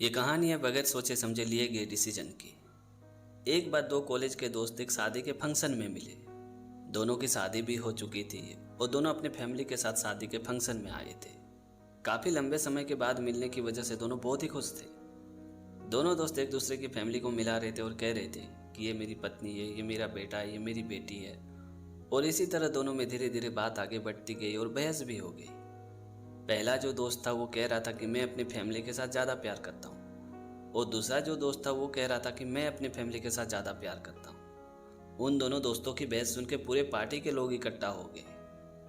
ये कहानी है बगैर सोचे समझे लिए गए डिसीजन की। एक बार दो कॉलेज के दोस्त एक शादी के फंक्शन में मिले। दोनों की शादी भी हो चुकी थी और दोनों अपने फैमिली के साथ शादी के फंक्शन में आए थे। काफी लंबे समय के बाद मिलने की वजह से दोनों बहुत ही खुश थे। दोनों दोस्त एक दूसरे की फैमिली को मिला रहे थे और कह रहे थे कि ये मेरी पत्नी है, ये मेरा बेटा है, ये मेरी बेटी है। और इसी तरह दोनों में धीरे धीरे बात आगे बढ़ती गई और बहस भी हो गई। पहला जो दोस्त था वो कह रहा था कि मैं अपनी फैमिली के साथ ज़्यादा प्यार करता हूँ, और दूसरा जो दोस्त था वो कह रहा था कि मैं अपनी फैमिली के साथ ज़्यादा प्यार करता हूँ। उन दोनों दोस्तों की बहस सुन के पूरे पार्टी के लोग इकट्ठा हो गए,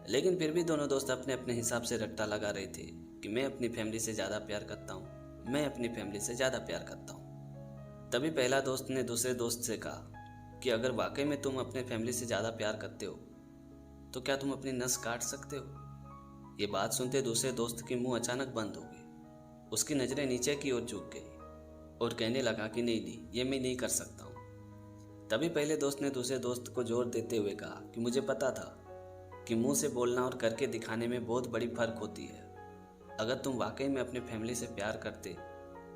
लेकिन फिर भी दोनों दोस्त अपने अपने हिसाब से रट्टा लगा रहे थे कि मैं अपनी फैमिली से ज़्यादा प्यार करता हूँ, मैं अपनी फैमिली से ज़्यादा प्यार करता हूँ। तभी पहला दोस्त ने दूसरे दोस्त से कहा कि अगर वाकई में तुम अपने फैमिली से ज़्यादा प्यार करते हो तो क्या तुम अपनी नस काट सकते हो। ये बात सुनते दूसरे दोस्त की मुंह अचानक बंद हो गई। उसकी नज़रें नीचे की ओर झुक गई और कहने लगा कि नहीं, ये मैं नहीं कर सकता हूँ। तभी पहले दोस्त ने दूसरे दोस्त को जोर देते हुए कहा कि मुझे पता था कि मुंह से बोलना और करके दिखाने में बहुत बड़ी फर्क होती है। अगर तुम वाकई में अपनी फैमिली से प्यार करते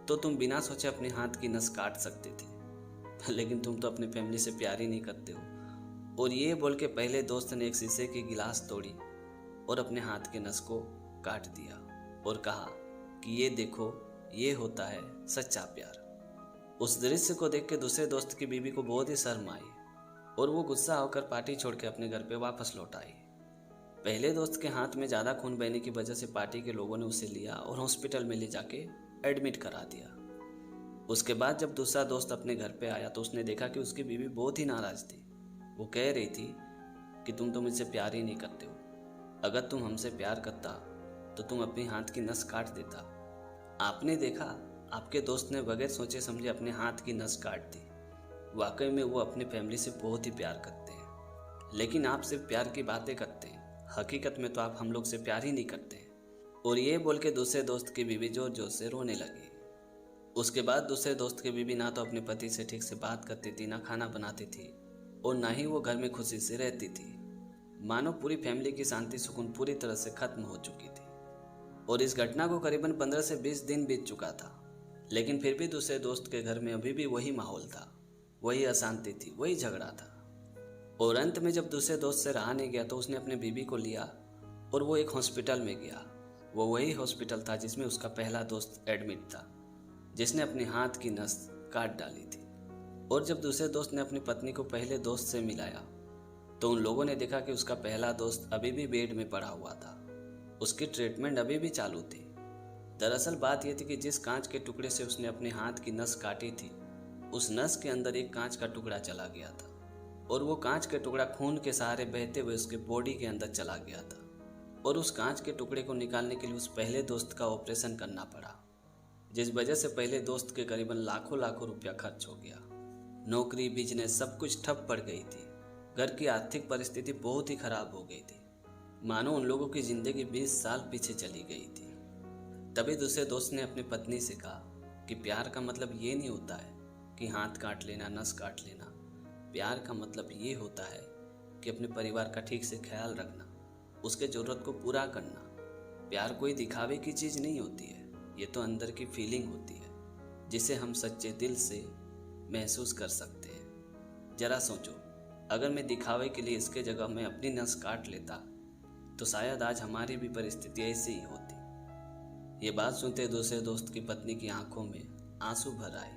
तो तुम बिना सोचे अपने हाथ की नस काट सकते थे, लेकिन तुम तो अपनी फैमिली से प्यार ही नहीं करते हो। और ये बोल के पहले दोस्त ने एक शीशे की गिलास तोड़ी और अपने हाथ के नस को काट दिया और कहा कि ये देखो, ये होता है सच्चा प्यार। उस दृश्य को देख के दूसरे दोस्त की बीवी को बहुत ही शर्म आई और वो गुस्सा होकर पार्टी छोड़ के अपने घर पे वापस लौट आई। पहले दोस्त के हाथ में ज़्यादा खून बहने की वजह से पार्टी के लोगों ने उसे लिया और हॉस्पिटल में ले जाके एडमिट करा दिया। उसके बाद जब दूसरा दोस्त अपने घर पे आया तो उसने देखा कि उसकी बीवी बहुत ही नाराज थी। वो कह रही थी कि तुम तो मुझसे प्यार ही नहीं करते हो। अगर तुम हमसे प्यार करता तो तुम अपनी हाथ की नस काट देता। आपने देखा, आपके दोस्त ने बगैर सोचे समझे अपने हाथ की नस काट दी। वाकई में वो अपनी फैमिली से बहुत ही प्यार करते हैं, लेकिन आप सिर्फ प्यार की बातें करते हैं। हकीकत में तो आप हम लोग से प्यार ही नहीं करते। और ये बोल के दूसरे दोस्त की बीवी जोर जोर से रोने लगी। उसके बाद दूसरे दोस्त की बीवी ना तो अपने पति से ठीक से बात करती थी, ना खाना बनाती थी, और ना ही वो घर में खुशी से रहती थी। मानो पूरी फैमिली की शांति सुकून पूरी तरह से खत्म हो चुकी थी। और इस घटना को करीबन 15 से 20 दिन बीत चुका था, लेकिन फिर भी दूसरे दोस्त के घर में अभी भी वही माहौल था, वही अशांति थी, वही झगड़ा था। और अंत में जब दूसरे दोस्त से रहा नहीं गया तो उसने अपने बीवी को लिया और वो एक हॉस्पिटल में गया। वो वही हॉस्पिटल था जिसमें उसका पहला दोस्त एडमिट था, जिसने अपने हाथ की नस काट डाली थी। और जब दूसरे दोस्त ने अपनी पत्नी को पहले दोस्त से मिलाया तो उन लोगों ने देखा कि उसका पहला दोस्त अभी भी बेड में पड़ा हुआ था। उसकी ट्रीटमेंट अभी भी चालू थी। दरअसल बात यह थी कि जिस कांच के टुकड़े से उसने अपने हाथ की नस काटी थी, उस नस के अंदर एक कांच का टुकड़ा चला गया था, और वो कांच के टुकड़ा खून के सहारे बहते हुए उसके बॉडी के अंदर चला गया था। और उस कांच के टुकड़े को निकालने के लिए उस पहले दोस्त का ऑपरेशन करना पड़ा, जिस वजह से पहले दोस्त के करीबन लाखों लाखों रुपया खर्च हो गया। नौकरी, बिजनेस सब कुछ ठप पड़ गई थी। घर की आर्थिक परिस्थिति बहुत ही खराब हो गई थी। मानो उन लोगों की जिंदगी 20 साल पीछे चली गई थी। तभी दूसरे दोस्त ने अपनी पत्नी से कहा कि प्यार का मतलब ये नहीं होता है कि हाथ काट लेना, नस काट लेना। प्यार का मतलब ये होता है कि अपने परिवार का ठीक से ख्याल रखना, उसके ज़रूरत को पूरा करना। प्यार कोई दिखावे की चीज़ नहीं होती है, ये तो अंदर की फीलिंग होती है जिसे हम सच्चे दिल से महसूस कर सकते हैं। जरा सोचो, अगर मैं दिखावे के लिए इसके जगह मैं अपनी नस काट लेता तो शायद आज हमारी भी परिस्थिति ऐसी ही होती। ये बात सुनते दूसरे दोस्त की पत्नी की आंखों में आंसू भर आए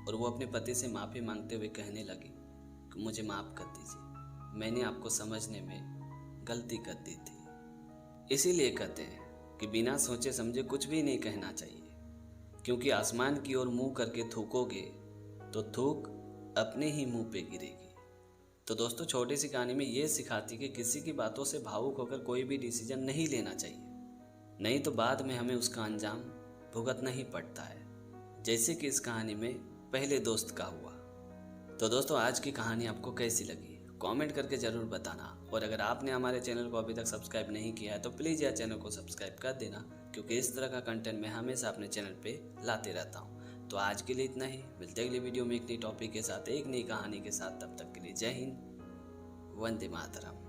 और वो अपने पति से माफ़ी मांगते हुए कहने लगी कि मुझे माफ़ कर दीजिए, मैंने आपको समझने में गलती कर दी थी। इसीलिए कहते हैं कि बिना सोचे समझे कुछ भी नहीं कहना चाहिए, क्योंकि आसमान की ओर मुंह करके थूकोगे तो थूक अपने ही मुंह पे गिरेगी। तो दोस्तों, छोटी सी कहानी में ये सिखाती कि किसी की बातों से भावुक होकर कोई भी डिसीजन नहीं लेना चाहिए, नहीं तो बाद में हमें उसका अंजाम भुगतना ही पड़ता है, जैसे कि इस कहानी में पहले दोस्त का हुआ। तो दोस्तों, आज की कहानी आपको कैसी लगी कमेंट करके ज़रूर बताना। और अगर आपने हमारे चैनल को अभी तक सब्सक्राइब नहीं किया है तो प्लीज़ यार चैनल को सब्सक्राइब कर देना, क्योंकि इस तरह का कंटेंट मैं हमेशा अपने चैनल पे लाते रहता हूँ। तो आज के लिए इतना ही, मिलते हैं अगली वीडियो में एक नई टॉपिक के साथ, एक नई कहानी के साथ। तब तक के लिए जय हिंद, वंदे मातरम।